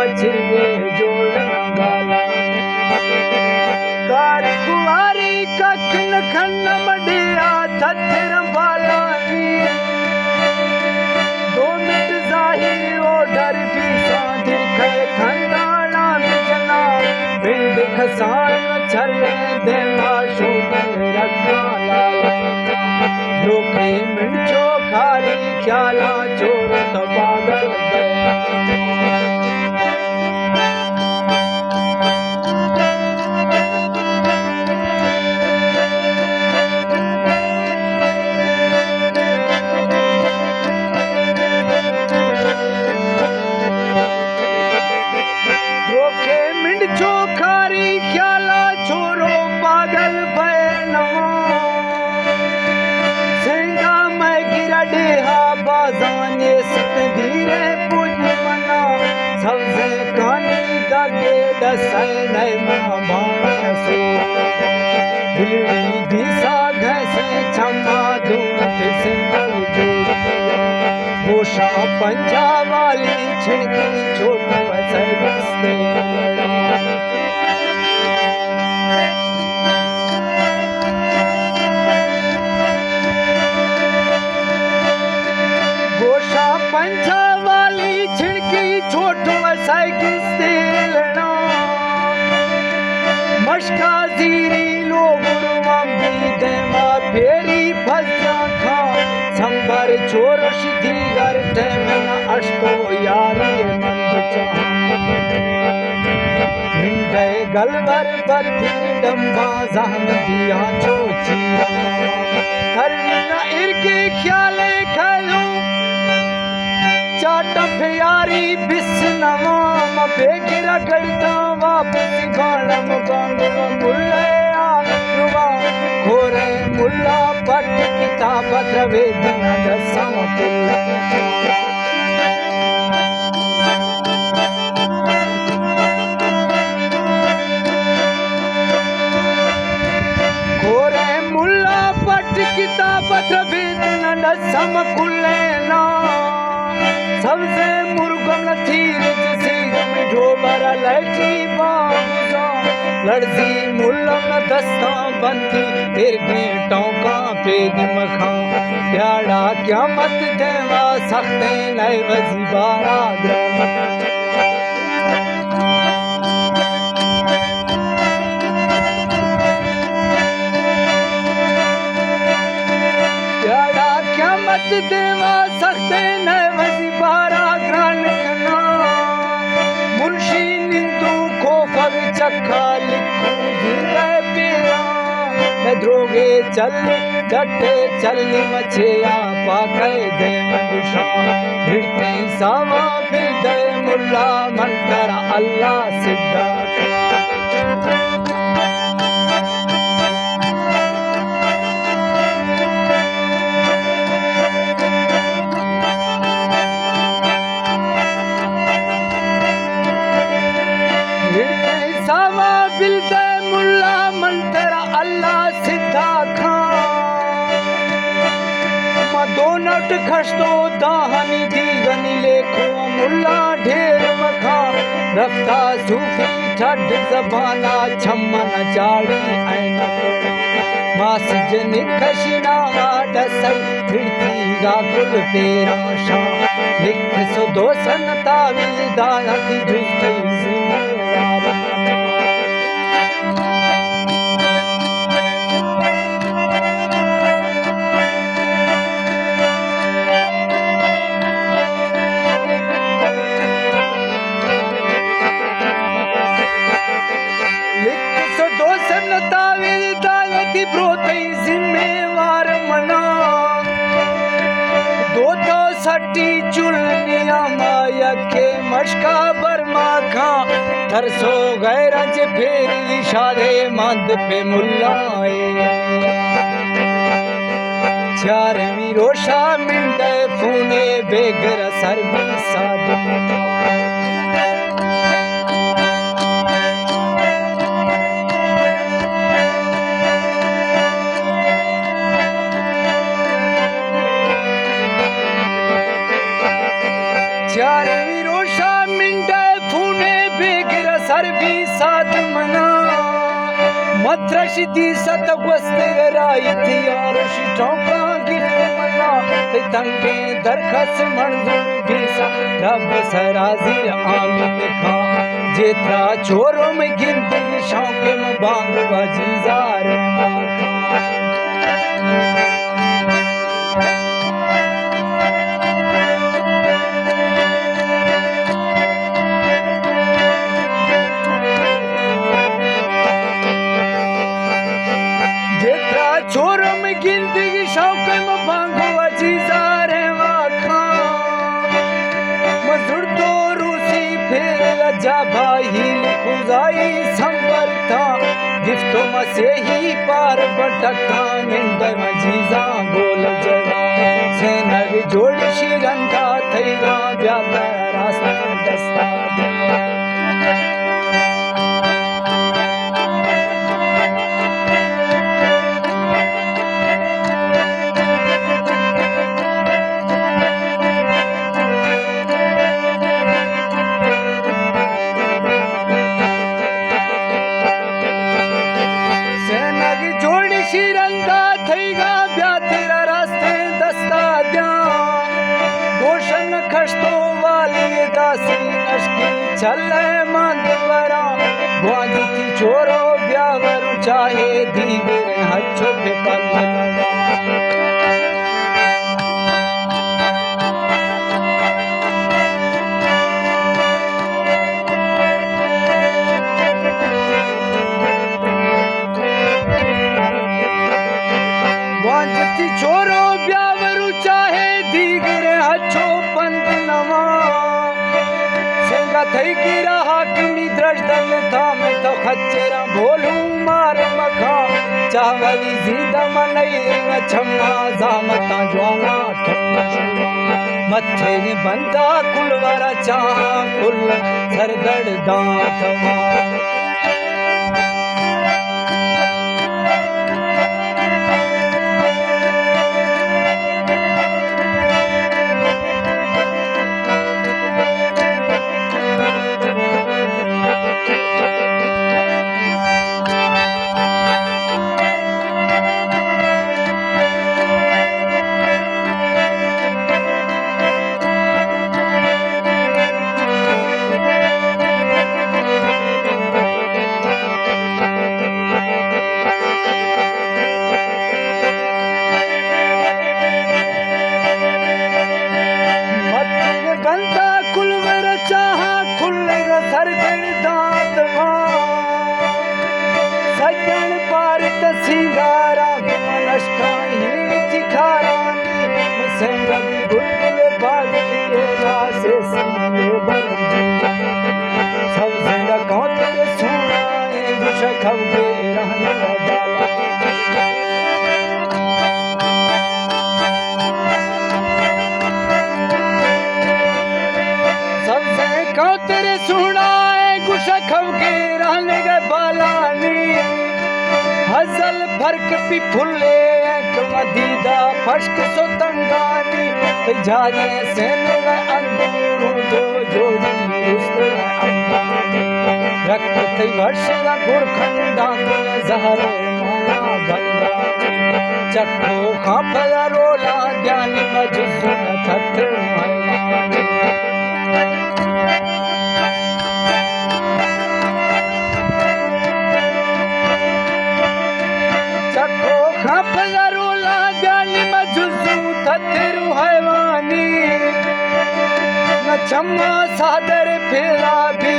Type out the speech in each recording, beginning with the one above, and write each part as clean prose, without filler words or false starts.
चिरे जोड़ गाला कार कुवारी कखन खन मडिया थथर बालानी 2 मिनट जाहिर ओडर भी सांधिर खे खंडाना बिजना बिंद खसान छले देवा शोभन रखा लाला लोके मिंचो खाली ख्याला चोर तबागल पंजा वाली छिड़की छोटो ऐसे गोशा पंजा वाली छिड़की छोटो ऐसे किससे लेना मशका जीरी लोग देवा फेरी फसा खा संबर छोर सिद्धि घर टेमना अष्टो यारी मिंडे गलवर बर्थी डंबा जहन दिया चोची हरना इरके ख्याले खलो चाट प्यारी बिसनवा बेगिरा करता वापस गाणम गांगो मुल्ले आरुवा खोरे मुल्ला पट किताब द्रवे दिन दसम पुल्ला खोरे मुल्ला पट किताब द्रवे दिन दसम कुल्लेना सबसे मुर्गम थीर जिसी ढोबर लैठी बाबूजा लड़जी मुल्लम दस्ता बंदी इरगे टौका पेग मखा प्याड़ा क्या मत देवा सख्ते नए वजीबारा प्याड़ा क्या मत देवा सख्ते नए वजीबारा ग्रान कना मुंशी निंदू खोफर चखा लिखू जिंदे पिया द्रोगे चली डटे चली मछिया पाके दे मंगुशा भिड़ते सावा फिरदे मुल्ला मंतरा अल्लाह सिद्धा खस्तो दाहनी दीगनी लेखो मुल्ला ढेर मखा रफ्ता सूफी ठड जबाना छमन जाड़ी ऐना मासजनी खशिना डसई फिरती गा कुल तेरा शा लिख सो दोसन तावीज दानती जुस्तई जिम्मेवार सटी चुलनिया माया के मशका बर्मा खा तरसो गए रज फेरी इशारे मंद पे मुल्लाए चारवीं रोशा मिंडे फूने बेगर सरबी सादी चारवीं रोशा मिंडे फूने सर्वी साध मना मद्रशी दी सत गोस्ते राई थी और चौका गिफ्ट मना ते तंगे दरखस मंजूर भीसा रब सराजी आमिन खा जेतरा छोरों में गिनती शौक में बांग वजीजार छोरों में गिनती शौक में बांगो अजीजार वाखा मजदूर तो रूसी फिर लजा भाई खुदाई संबर था गिफ्टों में से ही पार बटका निंदर मजीजा बोल जगा से नग जोड़ शिरंदा थैगा व्याता रास्ता दस्ता शिरंदा थैगा ब्यातेरा रास्ते दस्ता द्या गोशन खश्तो वाली दासी नशकी चले मंदवरा ग्वांजी की चोरो ब्यावरु चाहे दीवेरे हच्छो पे पल्लवा छोरो ब्यावरु चाहे दीगरे हच्छो पंत नवा सेगा थई गिरा हाकमी द्रजदल था मैं तो खच्चेरा बोलूं मार मखा चावली जीदा मनई छम्मा जामता ज्वाना मथे ने बंदा कुलवारा चाह कुल सरगड़ दांतवा तेरे सुना गुशखव के रहने गए बालानी हजल फर्क भी फुले मदीदा फश्क सो तंगानी जाने से अंदूर दो जोड़ी रक्त थी वर्ष गुड़ खंडा जहर गंगा चक्को खापया रोला ज्ञानी मजुस थथ चम्मा सादर फेरा भी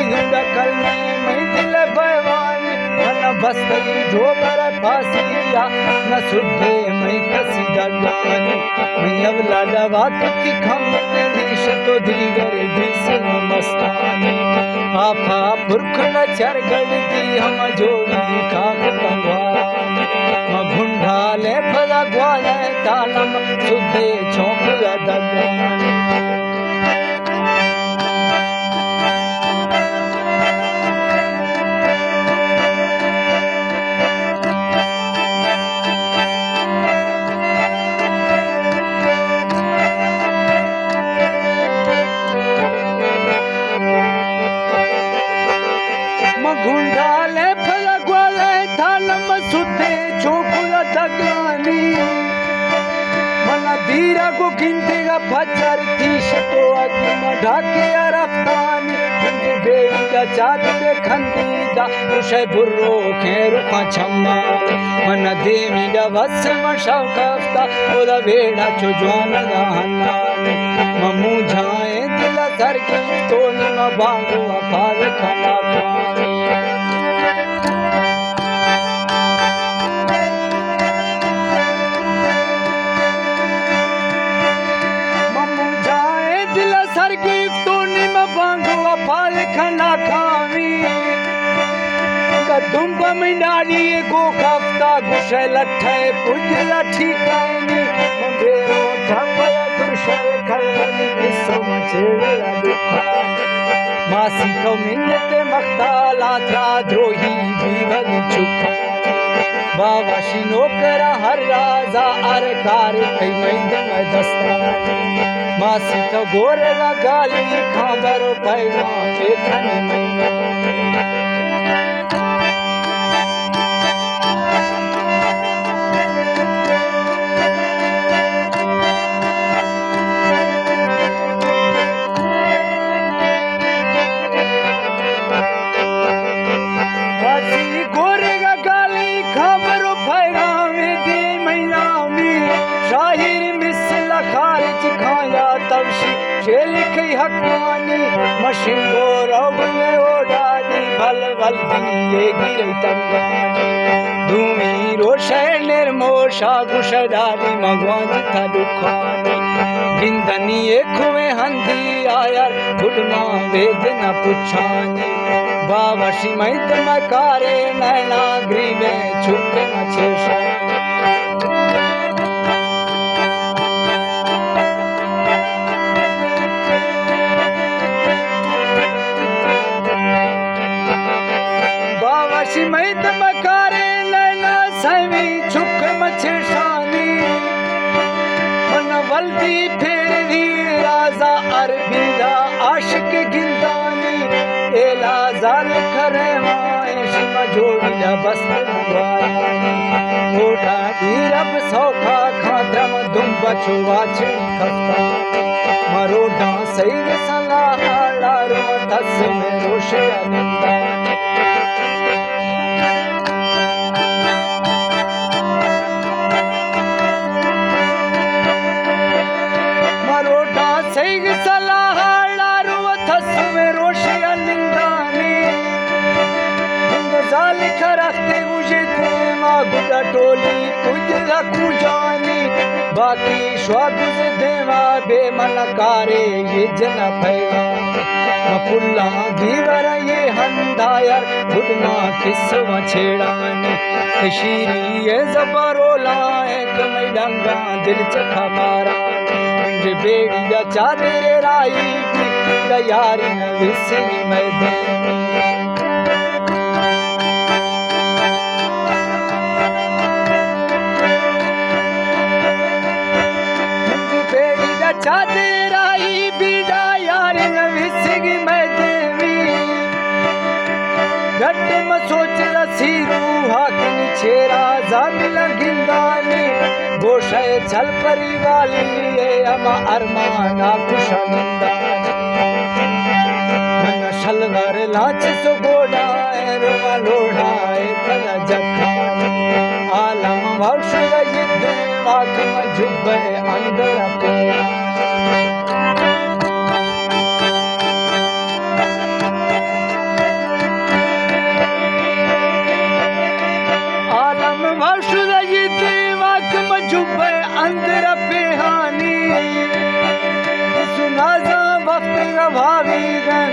कल में दिल बवानी न बस्तई ढोबर फासिया न सुधे मैं कसी दगानी मैं अब लाडवा की खमने दिश तो दीगर दिस मस्तानी आपा पुरख न चरगड़ दी हम जोड़ी खाक तंगवारा म भुंडा ले फला ग्वाले तालम सुधे चौक दगानी गुंडाले फलगवाले थानम सुते चोकुला तगलानी मना धीरा को गिनतेगा फजर तीश तो अगम ढाके रफ्तानी मुझे बेड़ी का चाँद पे खंदीदा उसे बुर्रो खेरो छम्मा मना देवी दा बस मशाव कफ्ता ओदा बेड़ा चो जोन गाना ममू जाए दिल सर की तो निमा बांगो अपार खाना ममू जाए दिल सर की तो निमा बांगो अपार खाना खावी दुम्ब में डाली गो कफ्ता गुशे लठे पुजला ठिकानी मंगेरो ढपया दुशे खलवनी किस्सो मचेला दुखा मासी को मिन्नते मख्ताला था द्रोही बीवन चुका बाबा शिनो करा हर राजा अरकार कई मैंद में दस्ता मासी को गोरेगा गाली खाबरो पैगा देखने मैंने हकानी मशिंगो रवले ओडादी भल भल दिए गिरे तंगानी धूमी रोशे निर्मोशा गुशडाली मगवांज था दुखानी गिंदनी खुवे हंदी आयर गुडमा वेद न पुछानी बाबा शिमैत मकारे नैना ग्रीवे छुपे मछेशा मैत मकारे नैना सवी छुक मछेशानी मन वल्दी फेरी राजा अरबीदा आशिक गिंदानी एला जाल करे माए शिमा जोड़िया बस वानी ओडा धीरब सौखा खाद्रम दुम बचुआ छिड़ खफ्ता मरोडा सैद सलाह आड़ारो दस में रोशे अनिंदानी टोली कुजला कुजानी बाकी स्वागुज देवा बेमनकारे ये जन भैया मकुल्ला दीवर ये हंदायर गुडमा किस्वा छेड़ानी कशीरी ये जबरोला एक मैडंगा दिल चखा मारा मुझे बेड़ी दा चादर राई यारी न विसरी मैदानी चादर आई बीड़ा यार न विसगी मैं देवी घट में सोच रसी रूहा की छेरा जामिल गिंदानी गोशे छल परी वाली ये अमा अरमाना कुशनंदानी मन शलवर लाच सो गोड़ा है रोमा लोढ़ा है पला जखानी आलम वंशुर युद्ध वाक में जुब्बे अंदर पेरा अंदर पेहानी सुनाजा वक्त भावी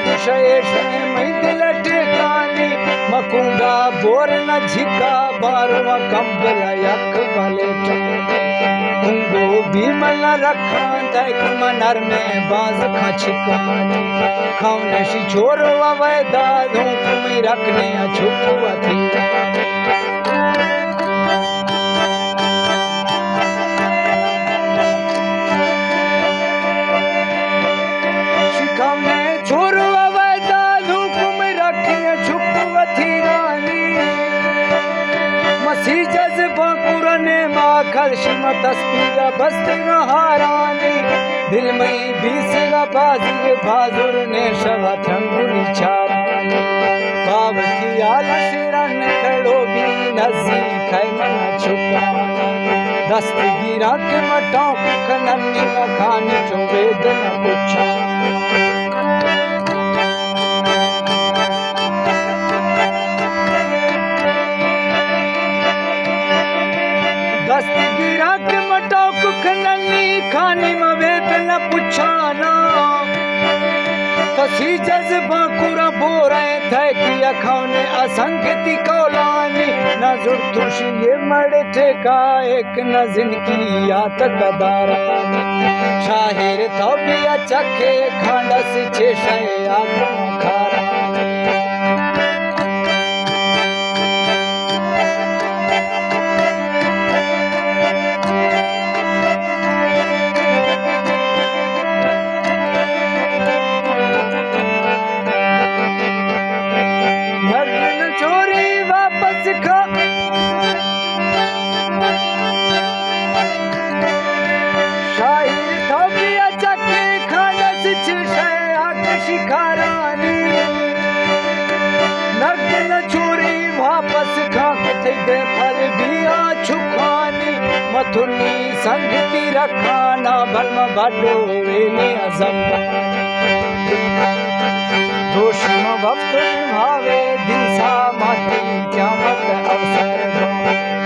गुशेश में दिल टेकानी मकुंगा बोर न झिका बारवा कंबल यक वाले कुंगो भीमल रखा तक मनर में बाज खा छिकानी खाने सी छोर वैदा धूप में रखने छुपवा थी कलशी में तस्वीर बस्ती न हारानी दिल में बीसगा बाजी बाजुर ने शवा ठंगुली चारानी बाब की आलस रन कड़ो भी नसी खाई मन छुपानी दस्त गिरा के मटाओ कनन्नी न खानी जो वेद न पूछा दस्त गिरा के मटाओ कनन्नी खानी में वेद न पूछाना कसी जज्बा कुरा बोरे थे कि अखाने असंख्य कौलानी न जुड़तुश ये मड़ ठेका एक न जिंदगी यात कदारानी शाहिर तो भी चखे खांडस चेशे आगो खारानी शिखारानी नर्तन चोरी वापस खाक थे फल बिया छुखानी मथुनी संगति रखाना भलम भाडो वेले अजम दोष में वक्त भावे दिशा माती क्यामत अवसर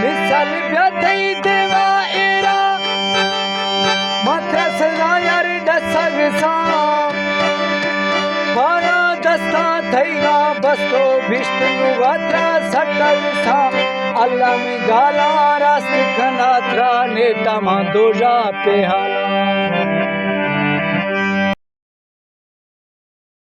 मिसल व्यथई देवा एरा मात्र सदा यार डसग सा बारा दस्ता थैगा बस्तो विष्णु वात्रा सटल सा अल्लाह में गाला रास्त खनात्रा नेटा मा दोजा पे हाला